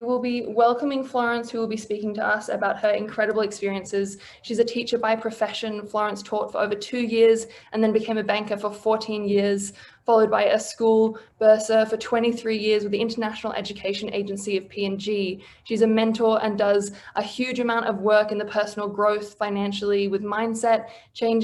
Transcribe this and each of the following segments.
We'll be welcoming Florence, who will be speaking to us about her incredible experiences. She's a teacher by profession. Florence taught for over 2 years and then became a banker for 14 years, followed by a school bursar for 23 years with the International Education Agency of P&G. She's a mentor and does a huge amount of work in the personal growth financially with mindset, change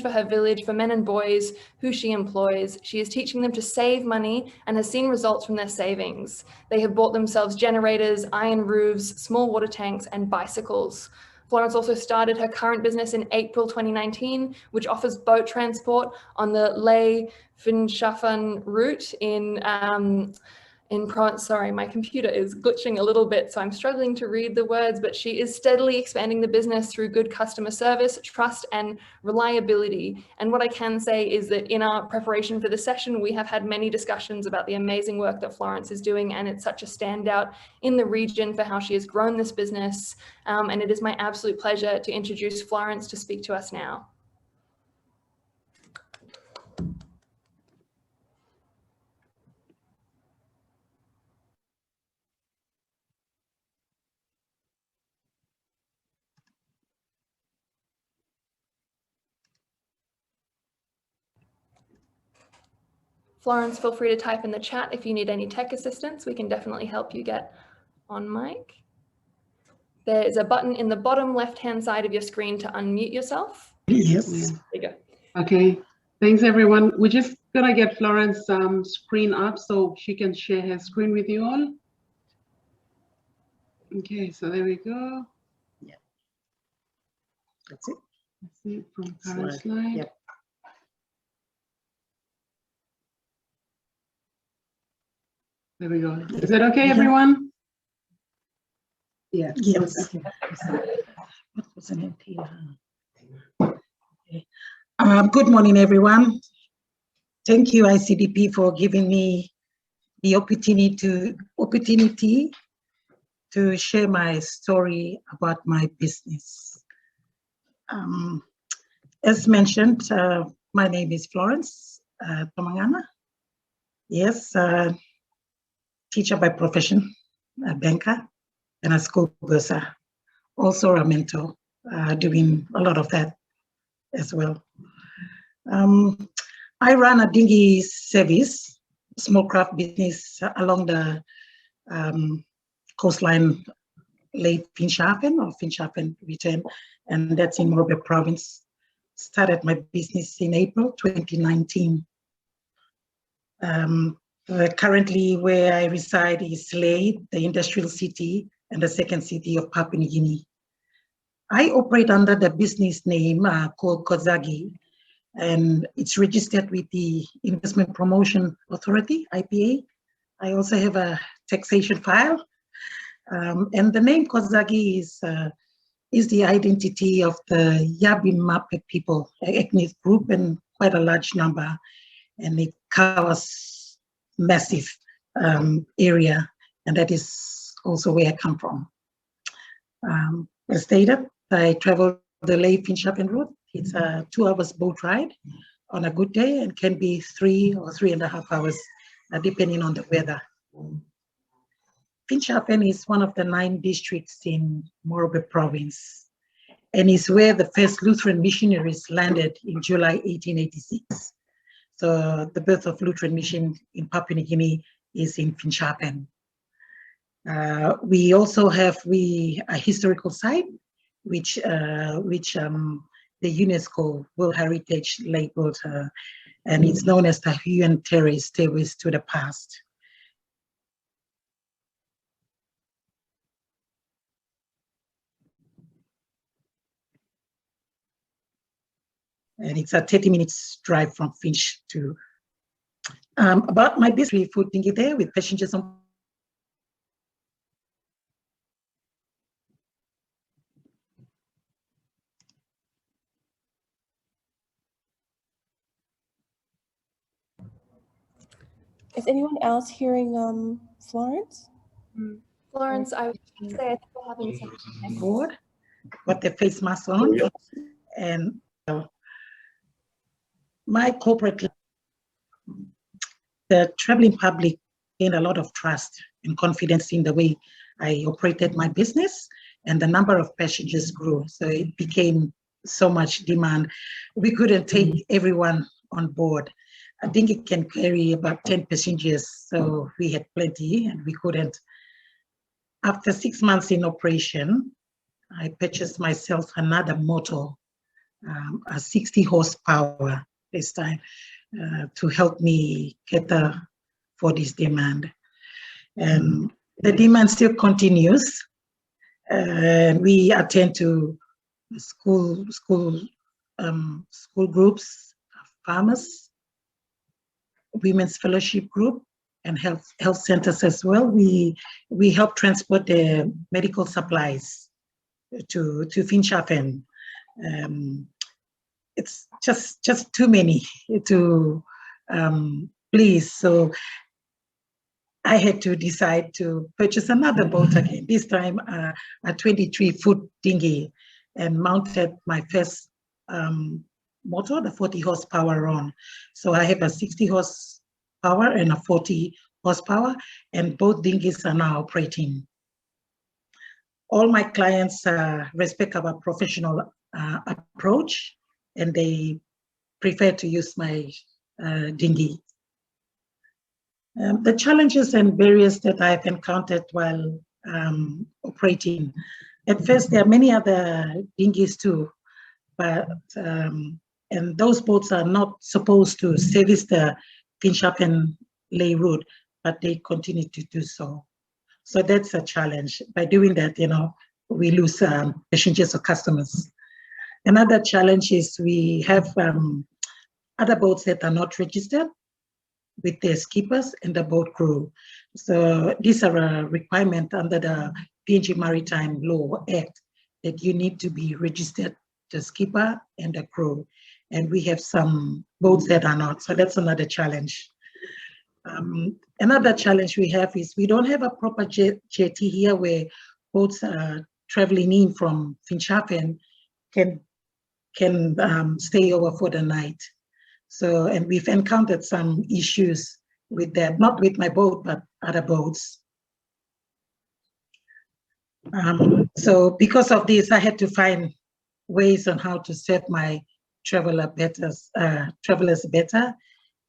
for her village, for men and boys who she employs. She is teaching them to save money and has seen results from their savings. They have bought themselves generators, iron roofs, small water tanks, and bicycles. Florence also started her current business in April 2019, which offers boat transport on the Ley-Finschhafen route in Provence. Sorry, my computer is glitching a little bit, so I'm struggling to read the words, but she is steadily expanding the business through good customer service, trust, and reliability. And what I can say is that in our preparation for the session, we have had many discussions about the amazing work that Florence is doing, and it's such a standout in the region for how she has grown this business. And it is my absolute pleasure to introduce Florence to speak to us now. Florence, feel free to type in the chat if you need any tech assistance. We can definitely help you get on mic. There's a button in the bottom left-hand side of your screen to unmute yourself. Yes. There you go. Okay. Thanks, everyone. We're just gonna get Florence's screen up so she can share her screen with you all. Okay, so there we go. Yeah. That's it. That's it from current slide. Yep. There we go. Is that okay, everyone? Yeah. Yes. What was the name here? Okay. Good morning, everyone. Thank you, ICDP, for giving me the opportunity to share my story about my business. As mentioned, my name is Florence ToMangana. Yes, teacher by profession, a banker, and a school bursar. Also a mentor, doing a lot of that as well. I run a dinghy service, small craft business along the coastline, Ley-Finschhafen or Finschhafen region, and that's in Moorburg province. Started my business in April 2019. Currently where I reside is Ley, the industrial city and the second city of Papua New Guinea. I operate under the business name called Kaczagi, and it's registered with the Investment Promotion Authority, IPA. I also have a taxation file. And the name Kaczagi is the identity of the Yabi Mape people, ethnic group, and quite a large number. And it covers massive area, and that is also where I come from. As stated, I travel the Ley-Finschhafen route. It's a 2 hours boat ride on a good day, and can be 3 or 3.5 hours, depending on the weather. Finschhafen is one of the 9 districts in Moorburg province, and is where the first Lutheran missionaries landed in July 1886. So the birth of Lutheran mission in Papua New Guinea is in Finschhafen. We also have a historical site, which the UNESCO World Heritage labeled, and it's known as the Huon Terrace, Stairways to the Past. And it's a 30 minutes drive from Finch to, about my business, food dinghy there with passengers on. Is anyone else hearing Florence? Florence, I would say I think we're having some Board, got their face mask on, and my corporate, the traveling public gained a lot of trust and confidence in the way I operated my business, and the number of passengers grew. So it became so much demand. We couldn't take everyone on board. I think it can carry about 10 passengers, so we had plenty and we couldn't. After 6 months in operation, I purchased myself another motor, a 60 horsepower this time, to help me cater for this demand. And the demand still continues. We attend to school groups, farmers, women's fellowship group, and health centers as well. We help transport the medical supplies to Finschhafen. It's just too many to please. So I had to decide to purchase another boat again, this time a 23-foot dinghy, and mounted my first motor, the 40 horsepower on. So I have a 60 horsepower and a 40 horsepower, and both dinghies are now operating. All my clients respect our professional approach, and they prefer to use my dinghy. The challenges and barriers that I've encountered while operating. At first, there are many other dinghies too, but and those boats are not supposed to service the Finschhafen lay route, but they continue to do so. So that's a challenge. By doing that, we lose passengers or customers. Another challenge is we have other boats that are not registered with their skippers and the boat crew. So these are a requirement under the PNG Maritime Law Act that you need to be registered, the skipper and the crew. And we have some boats that are not, so that's another challenge. Another challenge we have is we don't have a proper jetty here where boats traveling in from Finschhafen can stay over for the night. So, and we've encountered some issues with that, not with my boat, but other boats. So because of this, I had to find ways on how to serve my travelers better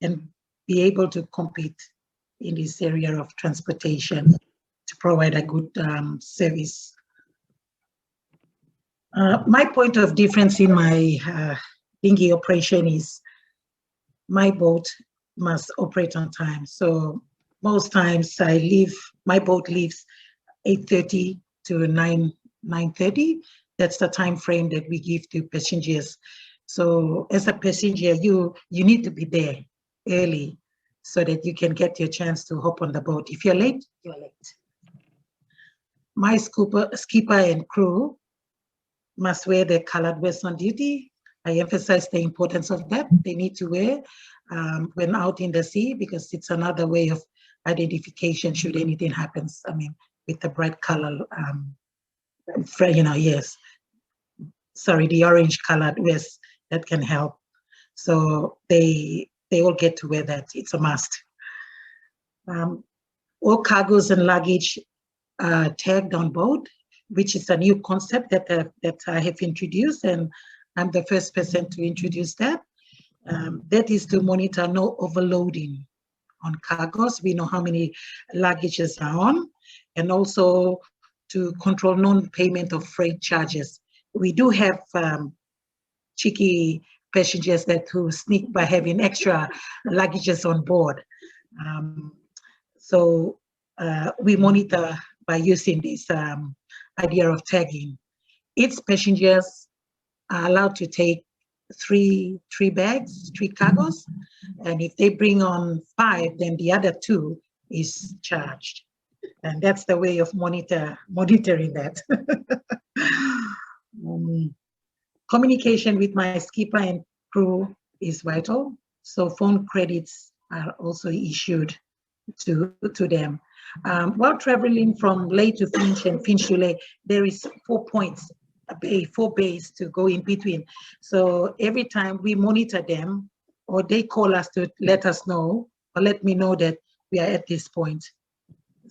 and be able to compete in this area of transportation to provide a good service. My point of difference in my dinghy operation is my boat must operate on time. So most times my boat leaves 8:30 to 9:30. That's the time frame that we give to passengers. So as a passenger, you need to be there early so that you can get your chance to hop on the boat. If you're late, you're late. My skipper and crew must wear their colored vests on duty. I emphasize the importance of that. They need to wear when out in the sea, because it's another way of identification should anything happens. I mean, with the bright color, yes. Sorry, the orange colored vest, that can help. So they all get to wear that. It's a must. All cargoes and luggage are tagged on board, which is a new concept that I have introduced, and I'm the first person to introduce that. That is to monitor no overloading on cargoes. We know how many luggages are on, and also to control non-payment of freight charges. We do have cheeky passengers who sneak by having extra luggages on board. So we monitor by using this idea of tagging. Each passengers are allowed to take three bags, 3 cargoes, and if they bring on 5, then the other 2 is charged. And that's the way of monitoring that. Communication with my skipper and crew is vital. So phone credits are also issued to them. While traveling from Ley to Finch and Finch to Ley, there is 4 points, 4 bays to go in between. So every time we monitor them, or they call us to let us know, or let me know that we are at this point.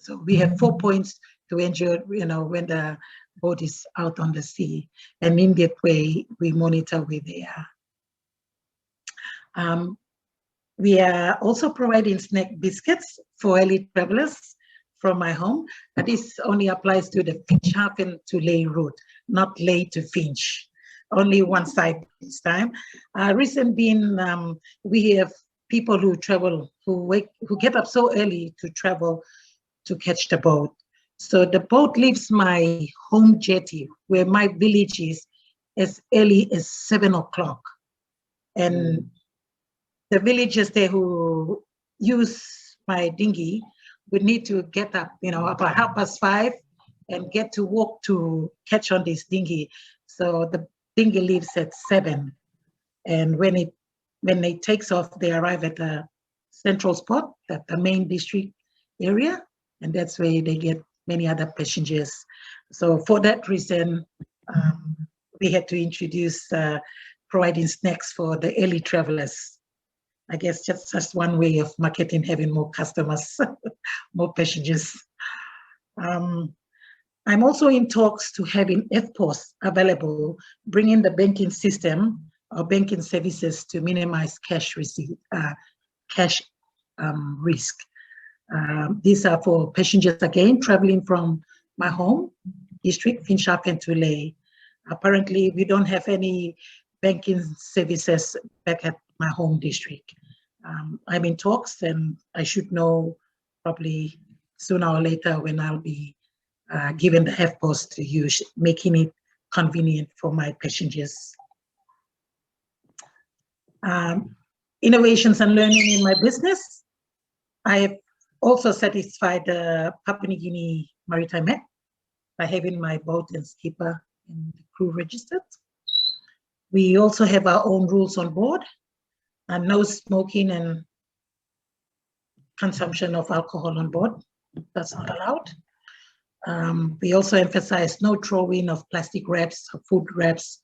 So we have 4 points to enjoy, when the boat is out on the sea. And in that way, we monitor where they are. We are also providing snack biscuits for early travelers from my home. But this only applies to the Finschhafen to Ley route, not Ley to Finch. Only one side this time. Reason being, we have people who travel, who get up so early to travel to catch the boat. So the boat leaves my home jetty, where my village is, as early as 7 o'clock. And the villagers there who use my dinghy would need to get up, about 5:30 and get to walk to catch on this dinghy. So the dinghy leaves at 7. And when it takes off, they arrive at a central spot, at the main district area, and that's where they get many other passengers. So for that reason, we had to introduce providing snacks for the early travelers. I guess just one way of marketing, having more customers, more passengers. I'm also in talks to having FPOS available, bringing the banking system or banking services to minimize cash risk. These are for passengers, again, traveling from my home district, Finschhafen to Ley. Apparently, we don't have any banking services back at my home district. I'm in talks, and I should know probably sooner or later when I'll be given the FPOS to use, making it convenient for my passengers. Innovations and learning in my business. I have also satisfied the Papua New Guinea Maritime Act by having my boat and skipper and the crew registered. We also have our own rules on board, and no smoking and consumption of alcohol on board. That's not allowed. We also emphasize no throwing of plastic wraps, food wraps,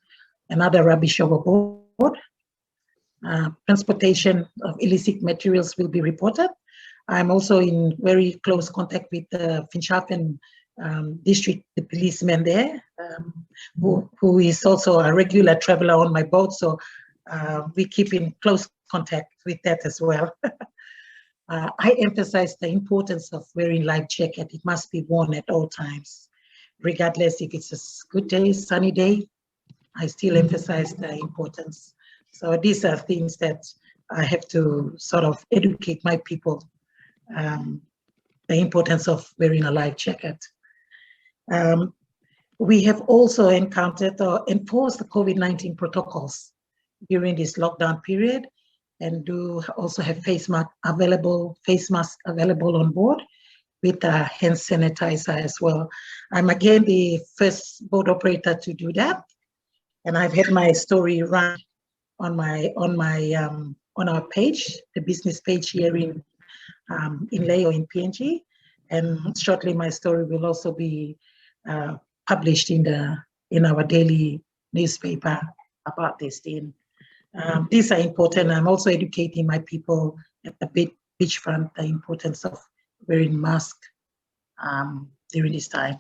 and other rubbish overboard. Transportation of illicit materials will be reported. I'm also in very close contact with the Finschhafen district, the policeman there, who is also a regular traveler on my boat. So we keep in close contact with that as well. I emphasize the importance of wearing life jacket. It must be worn at all times, regardless if it's a good day, sunny day. I still emphasize the importance. So these are things that I have to sort of educate my people, the importance of wearing a life jacket. We have also encountered or enforced the COVID-19 protocols during this lockdown period, and do also have face mask available on board with a hand sanitizer as well. I'm again the first boat operator to do that, and I've had my story run on our page, the business page here in Ley or in PNG, and shortly my story will also be published in our daily newspaper about this thing. These are important. I'm also educating my people at the beachfront the importance of wearing masks during this time.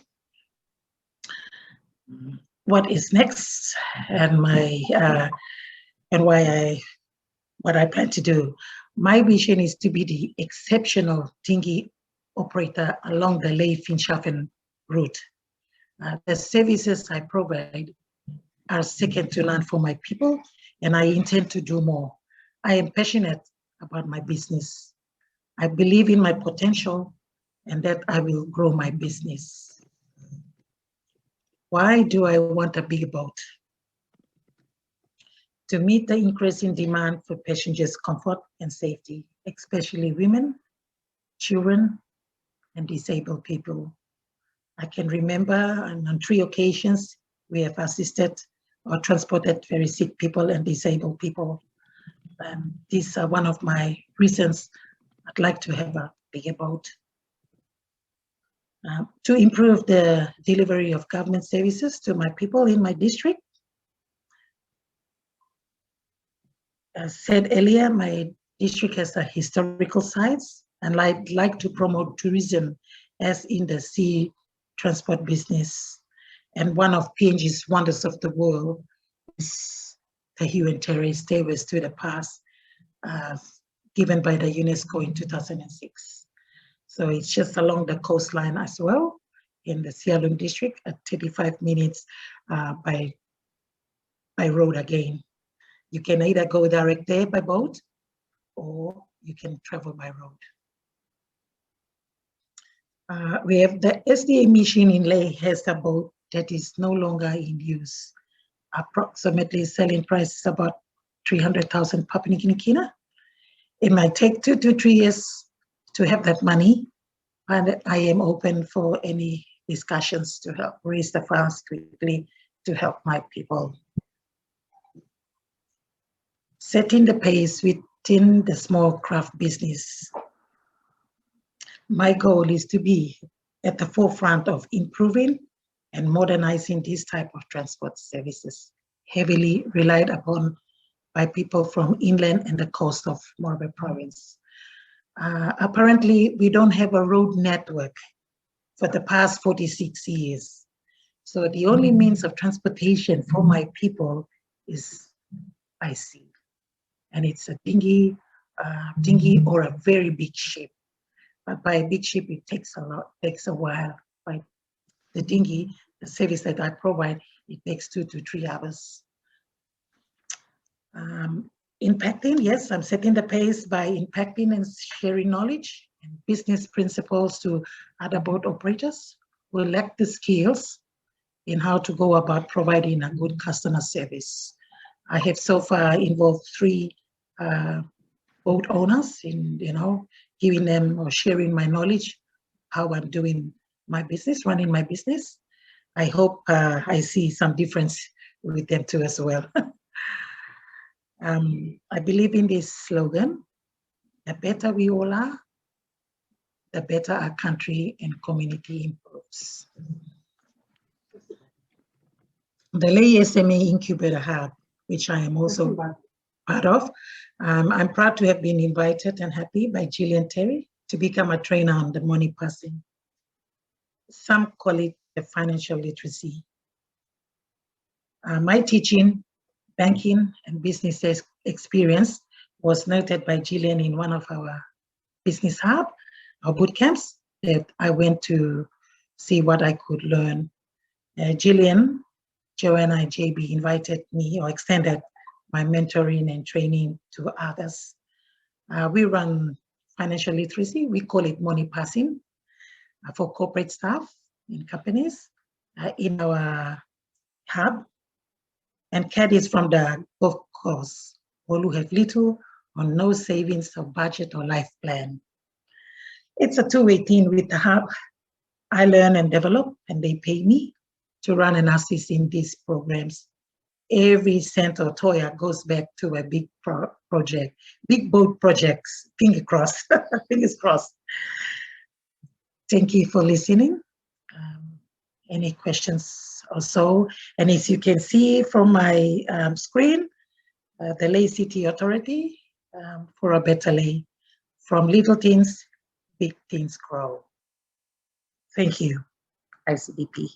What is next, and what I plan to do? My vision is to be the exceptional dinghy operator along the Ley Finschhafen route. The services I provide are second to none for my people, and I intend to do more. I am passionate about my business. I believe in my potential and that I will grow my business. Why do I want a big boat? To meet the increasing demand for passengers' comfort and safety, especially women, children, and disabled people. I can remember on 3 occasions we have assisted or transported very sick people and disabled people. These are one of my reasons I'd like to have a bigger boat. To improve the delivery of government services to my people in my district. As said earlier, my district has a historical sites, and I'd like to promote tourism as in the sea transport business. And one of PNG's wonders of the world is the Hue and Terry Stairways to the Past, given by the UNESCO in 2006. So it's just along the coastline as well in the Sialung district at 35 minutes by road again. You can either go direct there by boat or you can travel by road. We have the SDA mission in Leh has a boat that is no longer in use. Approximately selling price is about 300,000 Papua New Guinea kina. It might take 2 to 3 years to have that money, and I am open for any discussions to help raise the funds quickly to help my people. Setting the pace within the small craft business. My goal is to be at the forefront of improving and modernizing this type of transport services, heavily relied upon by people from inland and the coast of Morobe province. Apparently, we don't have a road network for the past 46 years. So the only means of transportation for my people is by sea. And it's a dinghy or a very big ship. But by a big ship, it takes a while. By the dinghy, the service that I provide, it takes 2 to 3 hours. Impacting, yes, I'm setting the pace by impacting and sharing knowledge and business principles to other boat operators who lack the skills in how to go about providing a good customer service. I have so far involved 3 boat owners in, giving them or sharing my knowledge, how I'm doing my business, running my business. I hope I see some difference with them too as well. I believe in this slogan, the better we all are, the better our country and community improves. The Leh SME Incubator Hub, which I am also part of, I'm proud to have been invited and happy by Gillian Terry to become a trainer on the money passing. Some call it the financial literacy. My teaching, banking, and business experience was noted by Gillian in one of our business hub, our boot camps that I went to see what I could learn. Gillian, Joanna, and JB invited me or extended my mentoring and training to others. We run financial literacy. We call it money passing for corporate staff in companies in our hub, and caddies from the Gulf Coast, all who have little or no savings or budget or life plan. It's a two-way thing with the hub. I learn and develop, and they pay me to run and assist in these programs. Every cent or toya goes back to a big project, big boat projects, fingers crossed, fingers crossed. Thank you for listening. Any questions or so? And as you can see from my screen, the Leh City Authority for a better Leh. From little things, big things grow. Thank you, ICDP.